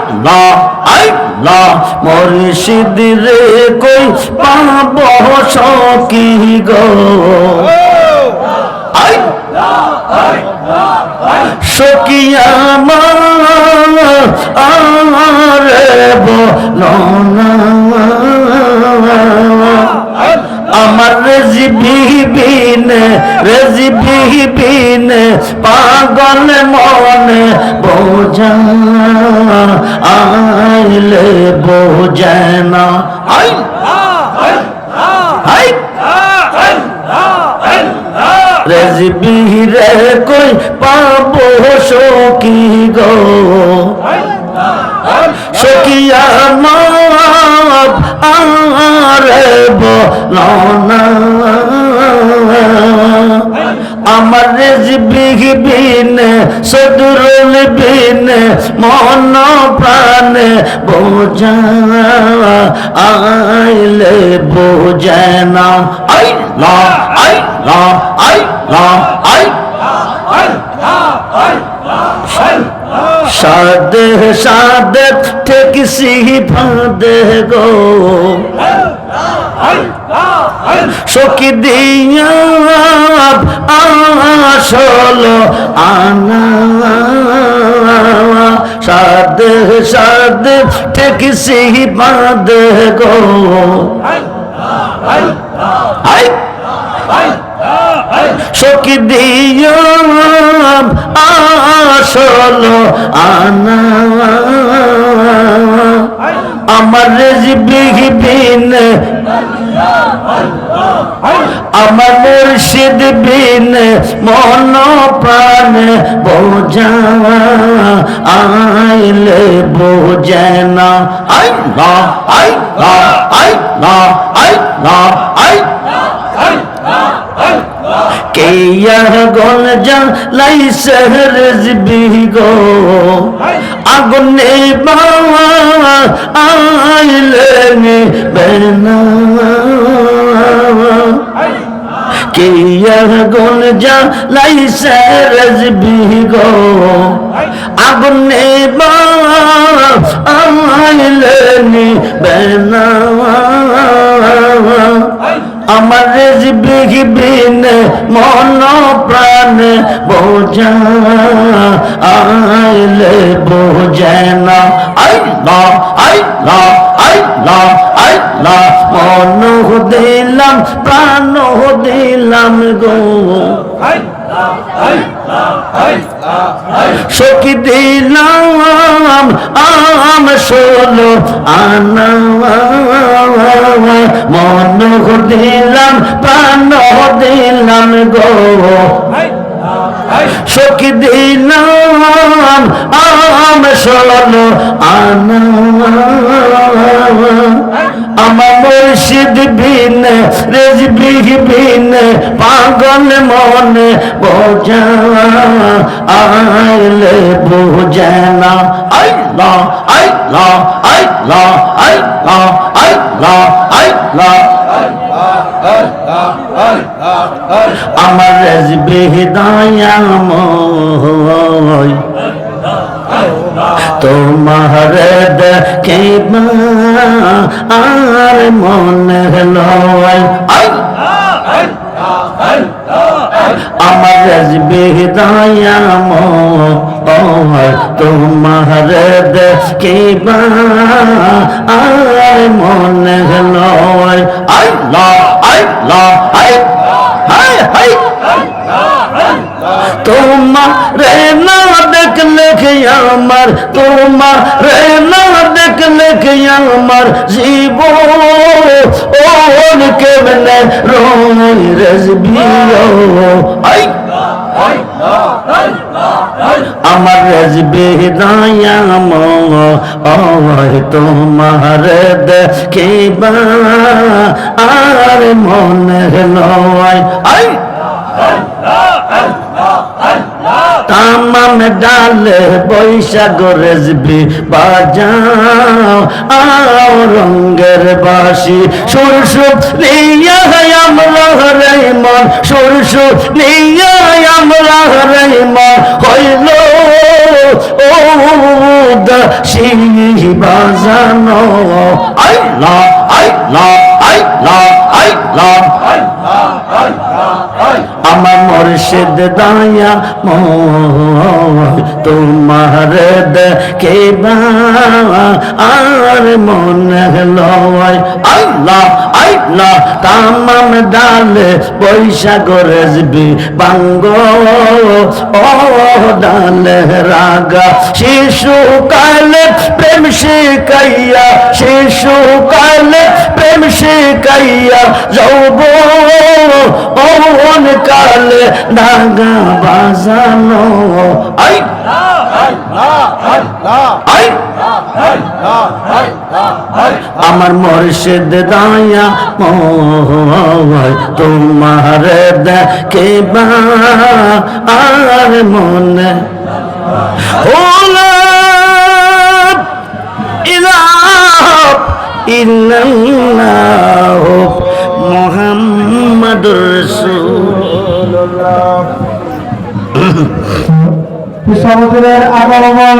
আল্লাহ আল্লাহ মুর্শিদ রে কই পাবো সখী গো সখী আমার বলো না আমার রেজিবিবিন পাগল মনে বোঝা আইলে বোঝে না রেজিবি রে কই পাবো সখী গো সখী আমার আরে বলো না আমার রেজিবি বিন সদরুল বিন মন প্রাণ বোঝা আইলে বোঝে না আল্লাহ আল্লাহ আল্লাহ সাদে সাদে ঠেকসি ফাঁদে গো সখী দিয়া আসল আনা সাদে সাদে ঠেকসি ফাঁদে গো সখী দিয়া আসল আনা আমার রেজিবিবিন আমার মুর্শিদ বিন মন প্রাণ বোঝা আইলে বোঝে না আল্লাহ আল্লাহ আল্লাহ আল্লাহ কে আগুন জ্বালাইছে রেজবি গো আগুন নেবা আইলে বেনা কে আগুন জ্বালাইছে রেজবি গো আগুন নেবা আইলে বেনা আমার রেজিবিবিন মন প্রাণ বোঝা আইলে বোঝে না আল্লাহ আল্লাহ আল্লাহ আল্লাহ মন দিলাম প্রাণ দিলাম গো সখী দিলাম ষোলো আনা মন দিলাম প্রাণ দিলাম গো সখী দিলাম ষোলো আনা আমার মুর্শিদ বিন রেজবি বিন পাগল মনে বোঝা আইলে বোঝে না আল্লাহ আল্লাহ আল্লাহ আল্লাহ আল্লাহ আল্লাহ আমার রেজবি দয়াময় তোমার দেখিবা আর মনে লয় আমার রেজবি দয়াময় তোমার দেখিবা আর মনে লয় আল্লাহ আল্লাহ তোমারে না দেখলে আমার তোমারে না দেখলে আমার জীবন কেমনে রঙ রেজবি আমার রেজবি দয়াময় তোমার দেখিবা আর মনে লয় তামাম ডালে বৈশাখ রেজবি বাজাও আও রঙ্গের বাসি সুরসুর নিয়া আমরা রহমান সুরসুর নিয়া আমরা রহমান হইল ও শিহি বাজানো আল্লাহ আল্লাহ আল্লাহ আল্লাহ আমার মুর্শিদ দায়া তোমার দেখিবা আর মনে লয় আল্লাহ আল্লাহ তামাম ডালে বৈশাখ রেজবি বাঙ্গ ও ডালে রাগা শিশু কালে প্রেম শিখাইয়া শিশু কালে প্রেম শিখাইয়া যৌব ওন কালে নাগা বাজানো আই আমার মুর্শিদ দায়া তোমার দেখিবা আর মনে হলো ইল্লাল্লাহু মুহাম্মাদুর রাসূলুল্লাহ সমাজের আগমন